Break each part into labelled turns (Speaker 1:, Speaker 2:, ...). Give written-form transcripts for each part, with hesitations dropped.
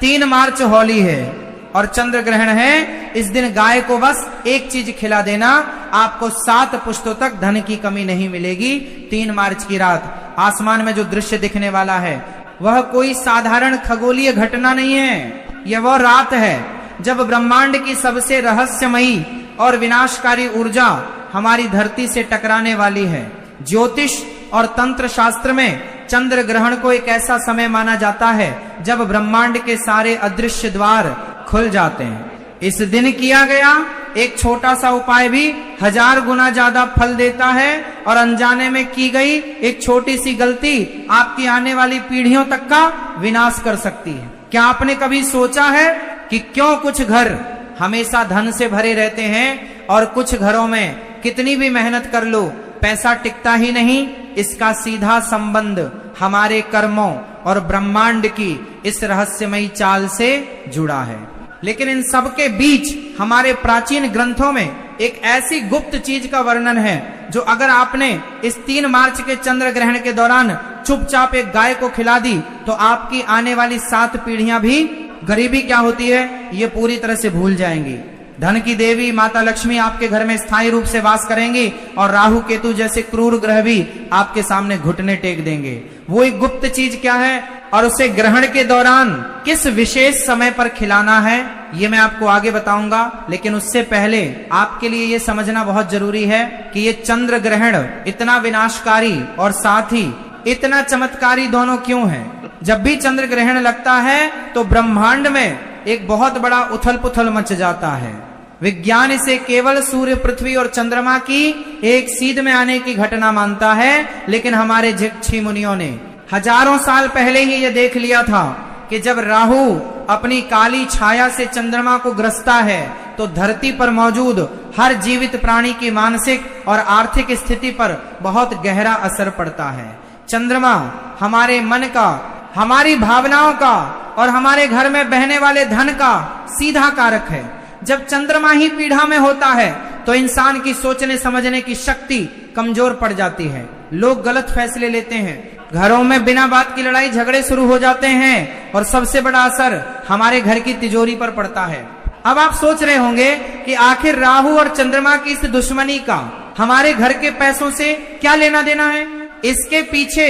Speaker 1: 3 मार्च होली है और चंद्र ग्रहण है। इस दिन गाय को बस एक चीज खिला देना, आपको 7 पुश्तों तक धन की कमी नहीं मिलेगी। 3 मार्च की रात आसमान में जो दृश्य दिखने वाला है वह कोई साधारण खगोलीय घटना नहीं है। यह वह रात है जब ब्रह्मांड की सबसे रहस्यमयी और विनाशकारी ऊर्जा हमारी धरती से टकराने वाली है। ज्योतिष और तंत्र शास्त्र में चंद्र ग्रहण को एक ऐसा समय माना जाता है जब ब्रह्मांड के सारे अदृश्य द्वार खुल जाते हैं। इस दिन किया गया एक छोटा सा उपाय भी 1000 गुना ज्यादा फल देता है और अनजाने में की गई एक छोटी सी गलती आपकी आने वाली पीढ़ियों तक का विनाश कर सकती है। क्या आपने कभी सोचा है कि क्यों कुछ घर हमेशा धन से भरे रहते हैं और कुछ घरों में कितनी भी मेहनत कर लो पैसा टिकता ही नहीं? इसका सीधा संबंध हमारे कर्मों और ब्रह्मांड की इस रहस्यमयी चाल से जुड़ा है। लेकिन इन सब के बीच हमारे प्राचीन ग्रंथों में एक ऐसी गुप्त चीज का वर्णन है जो अगर आपने इस 3 मार्च के चंद्र ग्रहण के दौरान चुपचाप एक गाय को खिला दी तो आपकी आने वाली 7 पीढ़ियां भी गरीबी क्या होती है ये पूरी तरह से भूल जाएंगी। धन की देवी माता लक्ष्मी आपके घर में स्थायी रूप से वास करेंगी और राहु केतु जैसे क्रूर ग्रह भी आपके सामने घुटने टेक देंगे। वो एक गुप्त चीज क्या है और उसे ग्रहण के दौरान किस विशेष समय पर खिलाना है ये मैं आपको आगे बताऊंगा। लेकिन उससे पहले आपके लिए ये समझना बहुत जरूरी है कि ये चंद्र ग्रहण इतना विनाशकारी और साथ ही इतना चमत्कारी दोनों क्यों है। जब भी चंद्र ग्रहण लगता है तो ब्रह्मांड में एक बहुत बड़ा उथल पुथल मच जाता है। विज्ञान इसे केवल सूर्य पृथ्वी और चंद्रमा की एक सीध में आने की घटना मानता है, लेकिन हमारे ऋषि मुनियों ने हजारों साल पहले ही यह देख लिया था कि जब राहु अपनी काली छाया से चंद्रमा को ग्रसता है तो धरती पर मौजूद हर जीवित प्राणी की मानसिक और आर्थिक स्थिति पर बहुत गहरा असर पड़ता है। चंद्रमा हमारे मन का, हमारी भावनाओं का और हमारे घर में बहने वाले धन का सीधा कारक है। जब चंद्रमा ही पीढ़ा में होता है तो इंसान की सोचने समझने की शक्ति कमजोर पड़ जाती है। लोग गलत फैसले लेते हैं, घरों में बिना बात की लड़ाई झगड़े शुरू हो जाते हैं और सबसे बड़ा असर हमारे घर की तिजोरी पर पड़ता है। अब आप सोच रहे होंगे कि आखिर राहु और चंद्रमा की इस दुश्मनी का हमारे घर के पैसों से क्या लेना देना है। इसके पीछे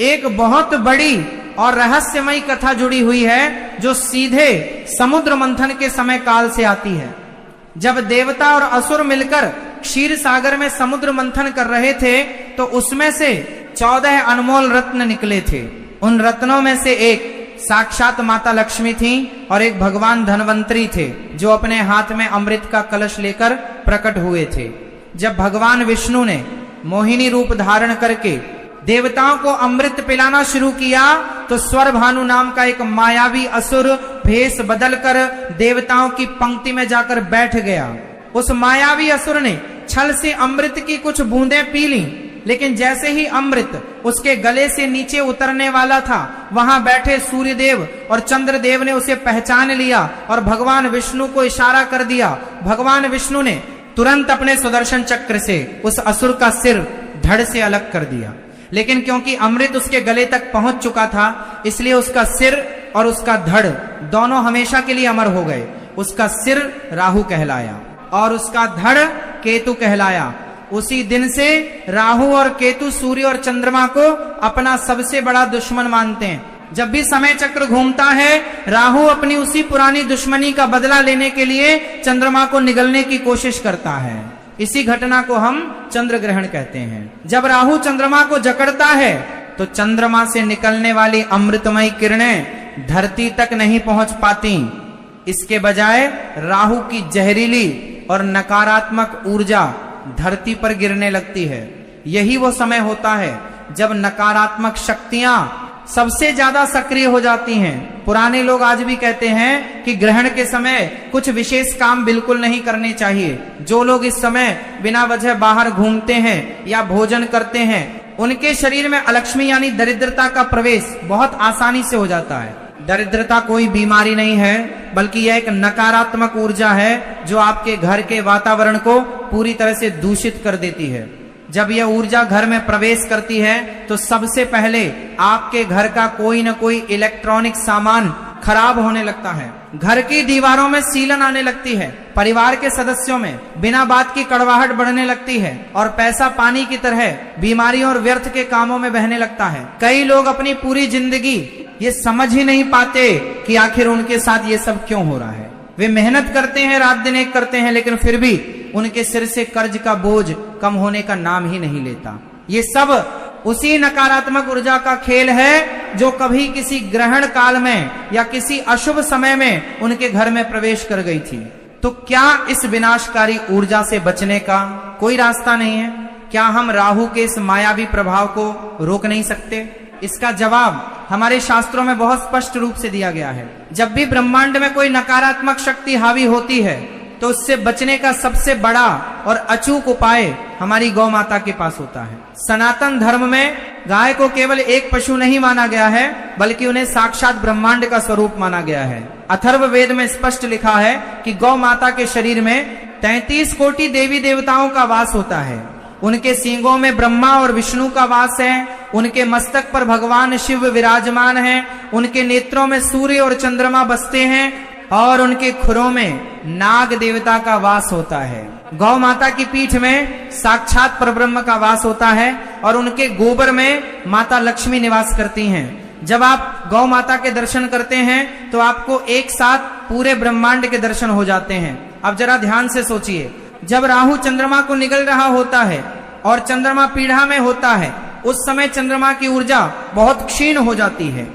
Speaker 1: एक बहुत बड़ी और रहस्यमयी कथा जुड़ी हुई है जो सीधे समुद्र मंथन के समय काल से आती है। जब देवता और असुर मिलकर क्षीर सागर में समुद्र मंथन कर रहे थे तो उसमें से 14 अनमोल रत्न निकले थे। उन रत्नों में से एक साक्षात माता लक्ष्मी थी और एक भगवान धनवंतरी थे जो अपने हाथ में अमृत का कलश लेकर प्रकट हुए थे। जब भगवान विष्णु ने मोहिनी रूप धारण करके देवताओं को अमृत पिलाना शुरू किया तो स्वरभानु नाम का एक मायावी असुर भेष बदलकर देवताओं की पंक्ति में जाकर बैठ गया। उस मायावी असुर ने छल से अमृत की कुछ बूंदें पी ली, लेकिन जैसे ही अमृत उसके गले से नीचे उतरने वाला था वहां बैठे सूर्यदेव और चंद्रदेव ने उसे पहचान लिया और भगवान विष्णु को इशारा कर दिया। भगवान विष्णु ने तुरंत अपने सुदर्शन चक्र से उस असुर का सिर धड़ से अलग कर दिया, लेकिन क्योंकि अमृत उसके गले तक पहुंच चुका था इसलिए उसका सिर और उसका धड़ दोनों हमेशा के लिए अमर हो गए। उसका सिर राहु कहलाया और उसका धड़ केतु कहलाया। उसी दिन से राहु और केतु सूर्य और चंद्रमा को अपना सबसे बड़ा दुश्मन मानते हैं। जब भी समय चक्र घूमता है राहु अपनी उसी पुरानी दुश्मनी का बदला लेने के लिए चंद्रमा को निगलने की कोशिश करता है। इसी घटना को हम चंद्र ग्रहण कहते हैं। जब राहु चंद्रमा को जकड़ता है तो चंद्रमा से निकलने वाली अमृतमयी किरणें धरती तक नहीं पहुंच पाती। इसके बजाय राहु की जहरीली और नकारात्मक ऊर्जा धरती पर गिरने लगती है। यही वो समय होता है जब नकारात्मक शक्तियां सबसे ज्यादा सक्रिय हो जाती हैं। पुराने लोग आज भी कहते हैं कि ग्रहण के समय कुछ विशेष काम बिल्कुल नहीं करने चाहिए। जो लोग इस समय बिना वजह बाहर घूमते हैं या भोजन करते हैं उनके शरीर में अलक्ष्मी यानी दरिद्रता का प्रवेश बहुत आसानी से हो जाता है। दरिद्रता कोई बीमारी नहीं है बल्कि यह एक नकारात्मक ऊर्जा है जो आपके घर के वातावरण को पूरी तरह से दूषित कर देती है। जब यह ऊर्जा घर में प्रवेश करती है तो सबसे पहले आपके घर का कोई न कोई इलेक्ट्रॉनिक सामान खराब होने लगता है, घर की दीवारों में सीलन आने लगती है, परिवार के सदस्यों में बिना बात की कड़वाहट बढ़ने लगती है और पैसा पानी की तरह बीमारियों और व्यर्थ के कामों में बहने लगता है। कई लोग अपनी पूरी जिंदगी ये समझ ही नहीं पाते कि आखिर उनके साथ ये सब क्यों हो रहा है। वे मेहनत करते हैं, रात दिन एक करते हैं, लेकिन फिर भी उनके सिर से कर्ज का बोझ कम होने का नाम ही नहीं लेता। ये सब उसी नकारात्मक ऊर्जा का खेल है जो कभी किसी ग्रहण काल में या किसी अशुभ समय में उनके घर में प्रवेश कर गई थी। तो क्या इस विनाशकारी ऊर्जा से बचने का कोई रास्ता नहीं है? क्या हम राहु के इस मायावी प्रभाव को रोक नहीं सकते? इसका जवाब हमारे शास्त्रों में बहुत स्पष्ट रूप से दिया गया है। जब भी ब्रह्मांड में कोई नकारात्मक शक्ति हावी होती है तो उससे बचने का सबसे बड़ा और अचूक उपाय हमारी गौ माता के पास होता है। सनातन धर्म में गाय को केवल एक पशु नहीं माना गया है, बल्कि उन्हें साक्षात ब्रह्मांड का स्वरूप माना गया है। अथर्व वेद में स्पष्ट लिखा है कि गौ माता के शरीर में 33 कोटि देवी देवताओं का वास होता है। उनके सींगों में ब्रह्मा और विष्णु का वास है, उनके मस्तक पर भगवान शिव विराजमान हैं, उनके नेत्रों में सूर्य और चंद्रमा बसते हैं और उनके खुरों में नाग देवता का वास होता है। गौ माता की पीठ में साक्षात परब्रह्म का वास होता है और उनके गोबर में माता लक्ष्मी निवास करती हैं। जब आप गौ माता के दर्शन करते हैं तो आपको एक साथ पूरे ब्रह्मांड के दर्शन हो जाते हैं। अब जरा ध्यान से सोचिए, जब राहु चंद्रमा को निगल रहा होता है और चंद्रमा पीढ़ा में होता है, उस समय चंद्रमा की ऊर्जा बहुत क्षीण हो जाती है,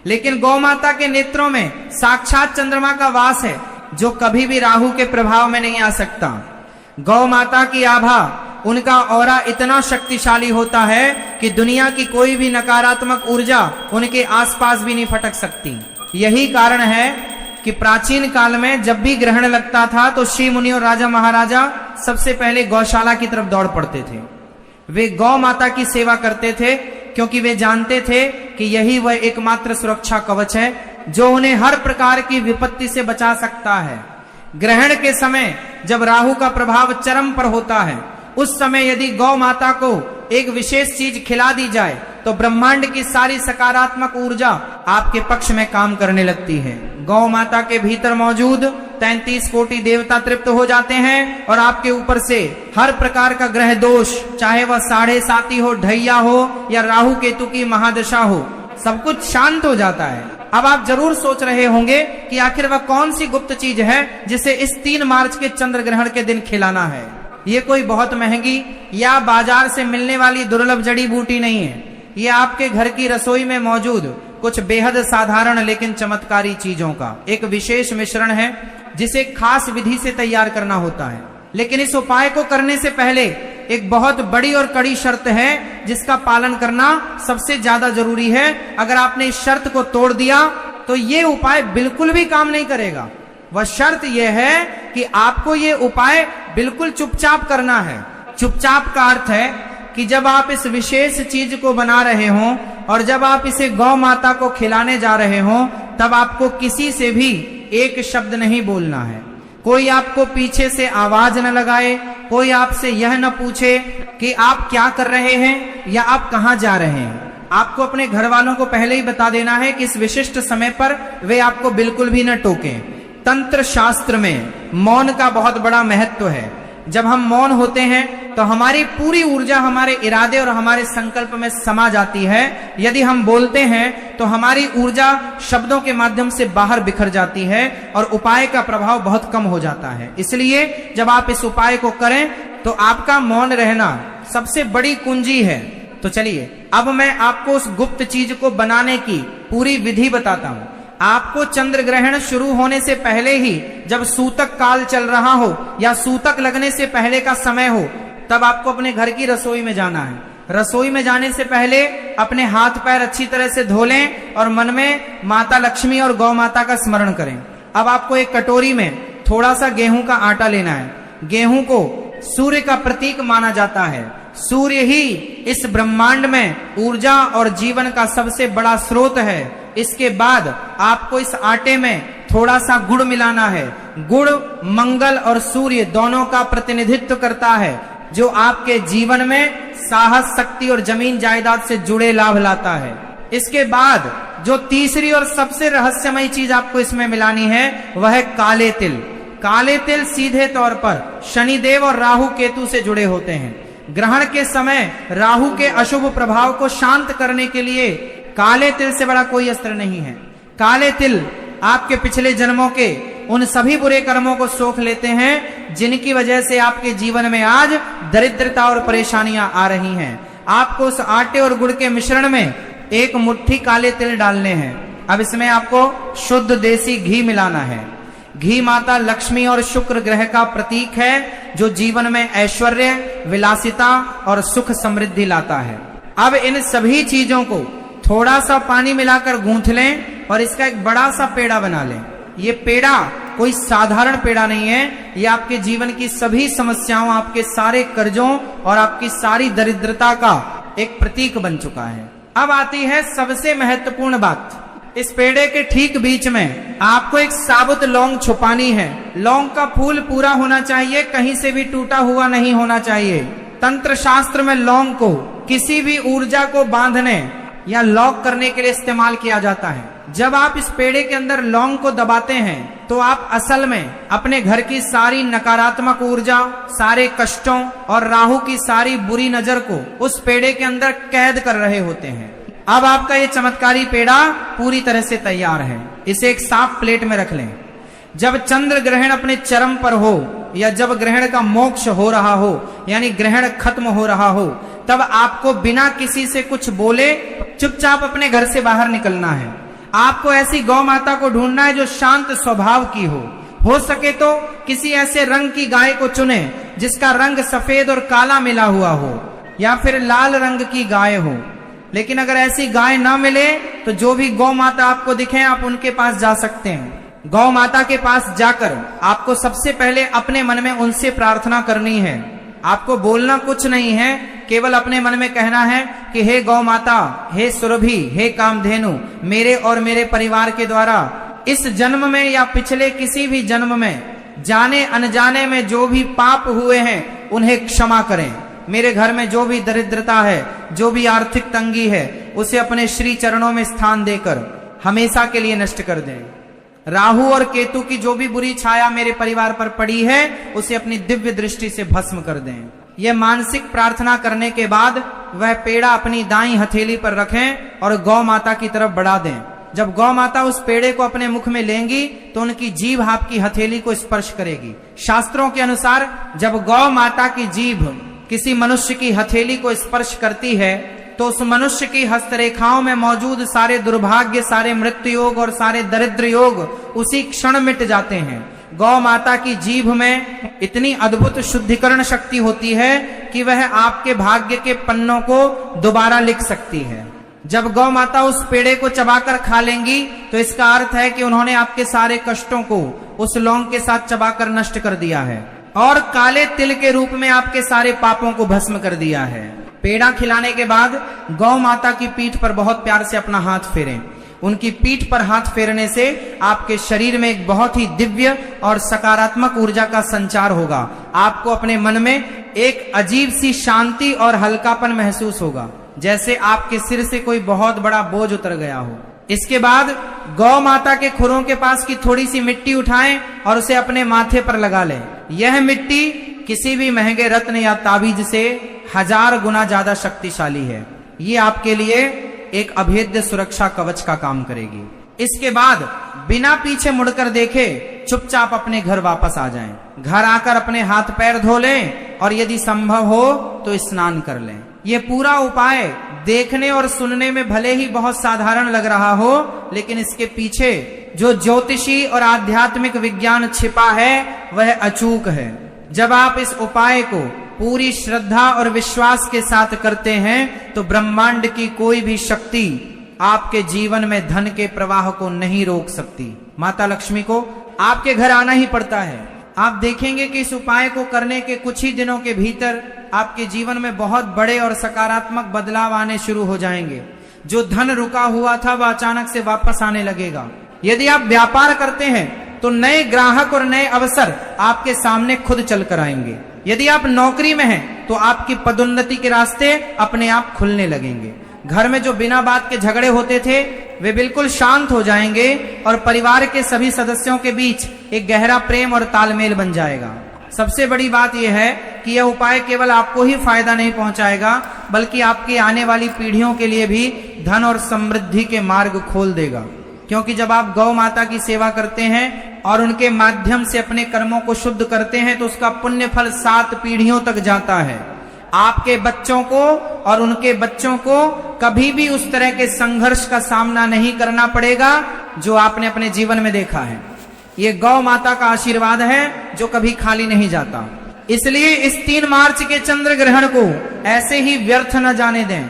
Speaker 1: लेकिन गौ माता के नेत्रों में साक्षात चंद्रमा का वास है जो कभी भी राहु के प्रभाव में नहीं आ सकता। गौ माता की आभा, उनका ऑरा इतना शक्तिशाली होता है कि दुनिया की कोई भी नकारात्मक ऊर्जा उनके आसपास भी नहीं फटक सकती। यही कारण है कि प्राचीन काल में जब भी ग्रहण लगता था तो ऋषि मुनि और राजा महाराजा सबसे पहले गौशाला की तरफ दौड़ पड़ते थे। वे गौ माता की सेवा करते थे क्योंकि वे जानते थे कि यही वह एकमात्र सुरक्षा कवच है जो उन्हें हर प्रकार की विपत्ति से बचा सकता है। ग्रहण के समय जब राहु का प्रभाव चरम पर होता है, उस समय यदि गौ माता को एक विशेष चीज खिला दी जाए तो ब्रह्मांड की सारी सकारात्मक ऊर्जा आपके पक्ष में काम करने लगती है। गौ माता के भीतर मौजूद 33 कोटि देवता तृप्त हो जाते हैं और आपके ऊपर से हर प्रकार का ग्रह दोष, चाहे वह 7.5 हो, ढैया हो या राहु केतु की महादशा हो, सब कुछ शांत हो जाता है। अब आप जरूर सोच रहे होंगे कि आखिर वह कौन सी गुप्त चीज है जिसे इस 3 मार्च के चंद्र ग्रहण के दिन खिलाना है। ये कोई बहुत महंगी या बाजार से मिलने वाली दुर्लभ जड़ी बूटी नहीं है। ये आपके घर की रसोई में मौजूद कुछ बेहद साधारण लेकिन चमत्कारी चीजों का एक विशेष मिश्रण है जिसे खास विधि से तैयार करना होता है। लेकिन इस उपाय को करने से पहले एक बहुत बड़ी और कड़ी शर्त है जिसका पालन करना सबसे ज्यादा जरूरी है। अगर आपने इस शर्त को तोड़ दिया तो ये उपाय बिल्कुल भी काम नहीं करेगा। वह शर्त यह है कि आपको ये उपाय बिल्कुल चुपचाप करना है। चुपचाप का अर्थ है कि जब आप इस विशेष चीज को बना रहे हों और जब आप इसे गौ माता को खिलाने जा रहे हों, तब आपको किसी से भी एक शब्द नहीं बोलना है। कोई आपको पीछे से आवाज न लगाए, कोई आपसे यह न पूछे कि आप क्या कर रहे हैं या आप कहां जा रहे हैं। आपको अपने घर वालों को पहले ही बता देना है कि इस विशिष्ट समय पर वे आपको बिल्कुल भी न टोकें। तंत्र शास्त्र में मौन का बहुत बड़ा महत्व है। जब हम मौन होते हैं तो हमारी पूरी ऊर्जा हमारे इरादे और हमारे संकल्प में समा जाती है। यदि हम बोलते हैं तो हमारी ऊर्जा शब्दों के माध्यम से बाहर बिखर जाती है और उपाय का प्रभाव बहुत कम हो जाता है। इसलिए जब आप इस उपाय को करें तो आपका मौन रहना सबसे बड़ी कुंजी है। तो चलिए अब मैं आपको उस गुप्त चीज को बनाने की पूरी विधि बताता हूं। आपको चंद्र ग्रहण शुरू होने से पहले ही, जब सूतक काल चल रहा हो या सूतक लगने से पहले का समय हो, तब आपको अपने घर की रसोई में जाना है। रसोई में जाने से पहले अपने हाथ पैर अच्छी तरह से धो लें और मन में माता लक्ष्मी और गौ माता का स्मरण करें। अब आपको एक कटोरी में थोड़ा सा गेहूं का आटा लेना है। गेहूं को सूर्य का प्रतीक माना जाता है। सूर्य ही इस ब्रह्मांड में ऊर्जा और जीवन का सबसे बड़ा स्रोत है। इसके बाद आपको इस आटे में थोड़ा सा गुड़ मिलाना है। गुड़ मंगल और सूर्य दोनों का प्रतिनिधित्व करता है, जो आपके जीवन में साहस, शक्ति और जमीन जायदाद से जुड़े लाभ लाता है। इसके बाद जो तीसरी और सबसे रहस्यमयी चीज आपको इसमें मिलानी है वह है काले तिल। काले तिल सीधे तौर पर शनिदेव और राहु केतु से जुड़े होते हैं। ग्रहण के समय राहु के अशुभ प्रभाव को शांत करने के लिए काले तिल से बड़ा कोई अस्त्र नहीं है। काले तिल आपके पिछले जन्मों के उन सभी बुरे कर्मों को सोख लेते हैं जिनकी वजह से आपके जीवन में आज दरिद्रता और परेशानियां आ रही हैं। आपको उस आटे और गुड़ के मिश्रण में एक मुट्ठी काले तिल डालने हैं। अब इसमें आपको शुद्ध देसी घी मिलाना है। घी माता लक्ष्मी और शुक्र ग्रह का प्रतीक है जो जीवन में ऐश्वर्य, विलासिता और सुख समृद्धि लाता है। अब इन सभी चीजों को थोड़ा सा पानी मिलाकर गूंथ लें और इसका एक बड़ा सा पेड़ा बना लें। ये पेड़ा कोई साधारण पेड़ा नहीं है, ये आपके जीवन की सभी समस्याओं, आपके सारे कर्जों और आपकी सारी दरिद्रता का एक प्रतीक बन चुका है। अब आती है सबसे महत्वपूर्ण बात। इस पेड़े के ठीक बीच में आपको एक साबुत लौंग छुपानी है। लौंग का फूल पूरा होना चाहिए, कहीं से भी टूटा हुआ नहीं होना चाहिए। तंत्र शास्त्र में लौंग को किसी भी ऊर्जा को बांधने या लॉक करने के लिए इस्तेमाल किया जाता है। जब आप इस पेड़े के अंदर लौंग को दबाते हैं तो आप असल में अपने घर की सारी नकारात्मक ऊर्जा, सारे कष्टों और राहु की सारी बुरी नजर को उस पेड़े के अंदर कैद कर रहे होते हैं। अब आपका ये चमत्कारी पेड़ा पूरी तरह से तैयार है। इसे एक साफ प्लेट में रख लें। जब चंद्र ग्रहण अपने चरम पर हो या जब ग्रहण का मोक्ष हो रहा हो, यानी ग्रहण खत्म हो रहा हो, तब आपको बिना किसी से कुछ बोले चुपचाप अपने घर से बाहर निकलना है। आपको ऐसी गौ माता को ढूंढना है जो शांत स्वभाव की हो सके तो किसी ऐसे रंग की गाय को चुने जिसका रंग सफेद और काला मिला हुआ हो, या फिर लाल रंग की गाय हो। लेकिन अगर ऐसी गाय ना मिले तो जो भी गौ माता आपको दिखे आप उनके पास जा सकते हैं। गौ माता के पास जाकर आपको सबसे पहले अपने मन में उनसे प्रार्थना करनी है। आपको बोलना कुछ नहीं है, केवल अपने मन में कहना है कि हे गौ माता, हे सुरभि, हे कामधेनु, मेरे और मेरे परिवार के द्वारा इस जन्म में या पिछले किसी भी जन्म में जाने अनजाने में जो भी पाप हुए हैं उन्हें क्षमा करें। मेरे घर में जो भी दरिद्रता है, जो भी आर्थिक तंगी है, उसे अपने श्री चरणों में स्थान देकर हमेशा के लिए नष्ट कर दें। राहु और केतु की जो भी बुरी छाया मेरे परिवार पर पड़ी है उसे अपनी दिव्य दृष्टि से भस्म कर दें। यह मानसिक प्रार्थना करने के बाद वह पेड़ा अपनी दाईं हथेली पर रखें और गौ माता की तरफ बढ़ा दें। जब गौ माता उस पेड़े को अपने मुख में लेंगी तो उनकी जीभ आपकी हथेली को स्पर्श करेगी। शास्त्रों के अनुसार जब गौ माता की जीभ किसी मनुष्य की हथेली को स्पर्श करती है तो उस मनुष्य की हस्तरेखाओं में मौजूद सारे दुर्भाग्य, सारे मृत्यु योग और सारे दरिद्र योग उसी क्षण मिट जाते हैं। गौ माता की जीभ में इतनी अद्भुत शुद्धिकरण शक्ति होती है कि वह आपके भाग्य के पन्नों को दोबारा लिख सकती है। जब गौ माता उस पेड़े को चबाकर खा लेंगी तो इसका अर्थ है कि उन्होंने आपके सारे कष्टों को उस लौंग के साथ चबाकर नष्ट कर दिया है और काले तिल के रूप में आपके सारे पापों को भस्म कर दिया है। पेड़ा खिलाने के बाद गौ माता की पीठ पर बहुत प्यार से अपना हाथ फेरें। उनकी पीठ पर हाथ फेरने से आपके शरीर में एक बहुत ही दिव्य और सकारात्मक ऊर्जा का संचार होगा। आपको अपने मन में एक अजीब सी शांति और हल्कापन महसूस होगा, जैसे आपके सिर से कोई बहुत बड़ा बोझ उतर गया हो। इसके बाद गौ माता के खुरों के पास की थोड़ी सी मिट्टी उठाएं और उसे अपने माथे पर लगा लें। यह मिट्टी किसी भी महंगे रत्न या ताबीज से 1000 गुना ज्यादा शक्तिशाली है। ये आपके लिए एक अभेद्य सुरक्षा कवच का काम करेगी। इसके बाद बिना पीछे मुड़कर देखे चुपचाप अपने घर वापस आ जाएं। घर आकर अपने हाथ पैर धो लें और यदि संभव हो तो स्नान कर लें। ये पूरा उपाय देखने और सुनने में भले ही बहुत साधारण लग रहा हो, लेकिन इसके पीछे जो ज्योतिषी और आध्यात्मिक विज्ञान छिपा है वह अचूक है। जब आप इस उपाय को पूरी श्रद्धा और विश्वास के साथ करते हैं तो ब्रह्मांड की कोई भी शक्ति आपके जीवन में धन के प्रवाह को नहीं रोक सकती। माता लक्ष्मी को आपके घर आना ही पड़ता है। आप देखेंगे कि इस उपाय को करने के कुछ ही दिनों के भीतर आपके जीवन में बहुत बड़े और सकारात्मक बदलाव आने शुरू हो जाएंगे। जो धन रुका हुआ था वह अचानक से वापस आने लगेगा। यदि आप व्यापार करते हैं तो नए ग्राहक और नए अवसर आपके सामने खुद चलकर आएंगे। यदि आप नौकरी में हैं तो आपकी पदोन्नति के रास्ते अपने आप खुलने लगेंगे। घर में जो बिना बात के झगड़े होते थे वे बिल्कुल शांत हो जाएंगे और परिवार के सभी सदस्यों के बीच एक गहरा प्रेम और तालमेल बन जाएगा। सबसे बड़ी बात यह है कि यह उपाय केवल आपको ही फायदा नहीं पहुंचाएगा, बल्कि आपकी आने वाली पीढ़ियों के लिए भी धन और समृद्धि के मार्ग खोल देगा। क्योंकि जब आप गौ माता की सेवा करते हैं और उनके माध्यम से अपने कर्मों को शुद्ध करते हैं तो उसका पुण्य फल 7 पीढ़ियों तक जाता है। आपके बच्चों को और उनके बच्चों को कभी भी उस तरह के संघर्ष का सामना नहीं करना पड़ेगा जो आपने अपने जीवन में देखा है। ये गौ माता का आशीर्वाद है जो कभी खाली नहीं जाता। इसलिए इस 3 मार्च के चंद्र ग्रहण को ऐसे ही व्यर्थ न जाने दें।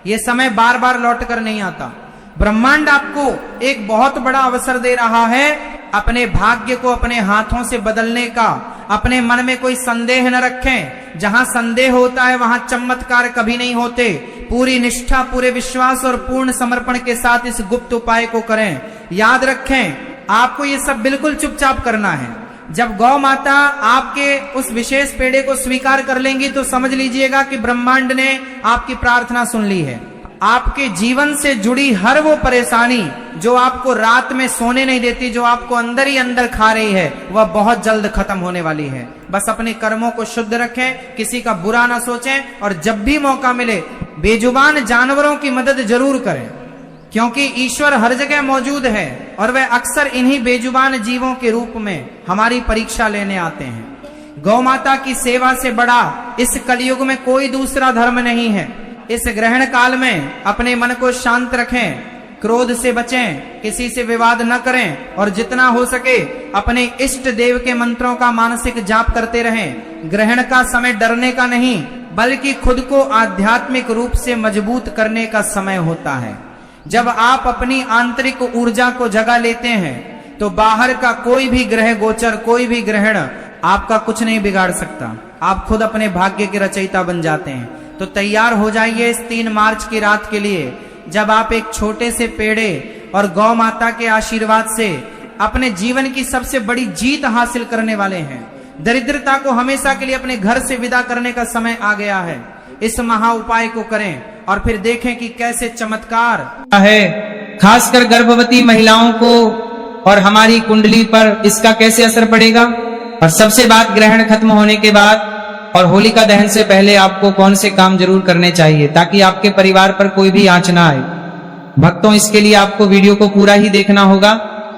Speaker 1: ये समय बार बार लौट कर नहीं आता। ब्रह्मांड आपको एक बहुत बड़ा अवसर दे रहा है अपने भाग्य को अपने हाथों से बदलने का। अपने मन में कोई संदेह न रखें। जहां संदेह होता है वहां चमत्कार कभी नहीं होते। पूरी निष्ठा, पूरे विश्वास और पूर्ण समर्पण के साथ इस गुप्त उपाय को करें। याद रखें, आपको ये सब बिल्कुल चुपचाप करना है। जब गौ माता आपके उस विशेष पेड़े को स्वीकार कर लेंगी तो समझ लीजिएगा कि ब्रह्मांड ने आपकी प्रार्थना सुन ली है। आपके जीवन से जुड़ी हर वो परेशानी जो आपको रात में सोने नहीं देती, जो आपको अंदर ही अंदर खा रही है, वह बहुत जल्द खत्म होने वाली है। बस अपने कर्मों को शुद्ध रखें, किसी का बुरा ना सोचें और जब भी मौका मिले बेजुबान जानवरों की मदद जरूर करें, क्योंकि ईश्वर हर जगह मौजूद है और वह अक्सर इन्हीं बेजुबान जीवों के रूप में हमारी परीक्षा लेने आते हैं। गौ माता की सेवा से बड़ा इस कलयुग में कोई दूसरा धर्म नहीं है। इस ग्रहण काल में अपने मन को शांत रखें, क्रोध से बचें, किसी से विवाद न करें और जितना हो सके अपने इष्ट देव के मंत्रों का मानसिक जाप करते रहें। ग्रहण का समय डरने का नहीं, बल्कि खुद को आध्यात्मिक रूप से मजबूत करने का समय होता है। जब आप अपनी आंतरिक ऊर्जा को जगा लेते हैं तो बाहर का कोई भी ग्रह गोचर, कोई भी ग्रहण आपका कुछ नहीं बिगाड़ सकता। आप खुद अपने भाग्य के रचयिता बन जाते हैं। तो तैयार हो जाइए इस 3 मार्च की रात के लिए, जब आप एक छोटे से पेड़े और गौ माता के आशीर्वाद से अपने जीवन की सबसे बड़ी जीत हासिल करने वाले हैं। दरिद्रता को हमेशा के लिए अपने घर से विदा करने का समय आ गया है। इस महा उपाय को करें और फिर देखें कि कैसे चमत्कार है। खासकर गर्भवती महिलाओं को और हमारी कुंडली पर इसका कैसे असर पड़ेगा। और सबसे बात, ग्रहण खत्म होने के बाद और होलिका दहन से पहले आपको कौन से काम जरूर करने चाहिए ताकि आपके परिवार पर कोई भी आंच ना आए। भक्तों, इसके लिए आपको वीडियो को पूरा ही देखना होगा।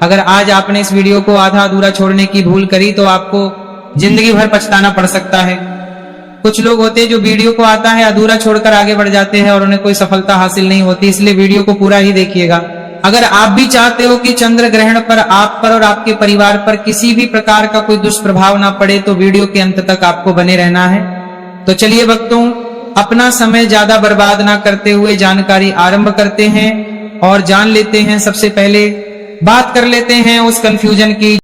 Speaker 1: अगर आज आपने इस वीडियो को आधा अधूरा छोड़ने की भूल करी तो आपको जिंदगी भर पछताना पड़ सकता है। कुछ लोग होते हैं जो वीडियो को आता है अधूरा छोड़कर आगे बढ़ जाते हैं और उन्हें कोई सफलता हासिल नहीं होती, इसलिए वीडियो को पूरा ही देखिएगा। अगर आप भी चाहते हो कि चंद्र ग्रहण पर आप पर और आपके परिवार पर किसी भी प्रकार का कोई दुष्प्रभाव ना पड़े तो वीडियो के अंत तक आपको बने रहना है। तो चलिए भक्तों, अपना समय ज्यादा बर्बाद ना करते हुए जानकारी आरंभ करते हैं और जान लेते हैं। सबसे पहले बात कर लेते हैं उस कंफ्यूजन की